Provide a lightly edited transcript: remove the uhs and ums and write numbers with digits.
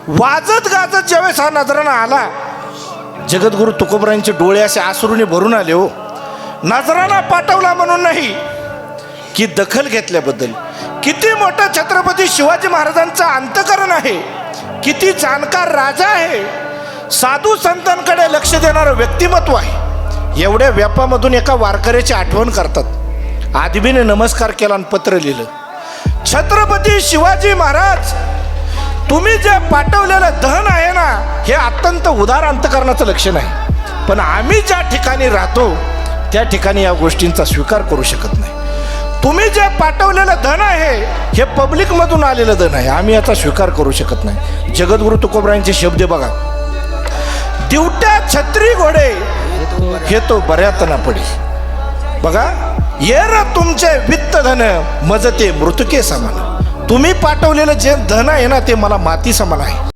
वाजत गाजत ज्यावेळेस हा नजराणा आला, जगद्गुरु तुकोबरायांचे डोळे असे आसरूने भरून आले हो. नजराणा पाठवला म्हणून नाही, की दखल घेतल्याबद्दल. किती मोठा छत्रपती शिवाजी महाराजांचा अंतःकरण आहे, किती जाणकार राजा आहे, साधू संतांकडे लक्ष देणारं व्यक्तिमत्व आहे. एवढ्या व्यापामधून एका वारकऱ्याची आठवण करतात. आदिबीने नमस्कार केला आणि पत्र लिहिलं, छत्रपती शिवाजी महाराज, तुम्ही जे पाठवलेलं धन आहे ना, हे अत्यंत उदार अंतःकरणाचं लक्षण आहे. पण आम्ही ज्या ठिकाणी राहतो त्या ठिकाणी या गोष्टींचा स्वीकार करू शकत नाही. तुम्ही जे पाठवलेलं धन आहे हे पब्लिकमधून आलेलं धन आहे, आम्ही याचा स्वीकार करू शकत नाही. जगद्गुरु तुकोबरायांचे शब्द बघा, दिवट्या छत्री घोडे हे तो बऱ्यात ना पडी. बघा, येर तुमचे वित्त धन मजते मृतके समान. तुम्ही पाठवलेलं जे धन आहे ना, ते मला माती समान आहे.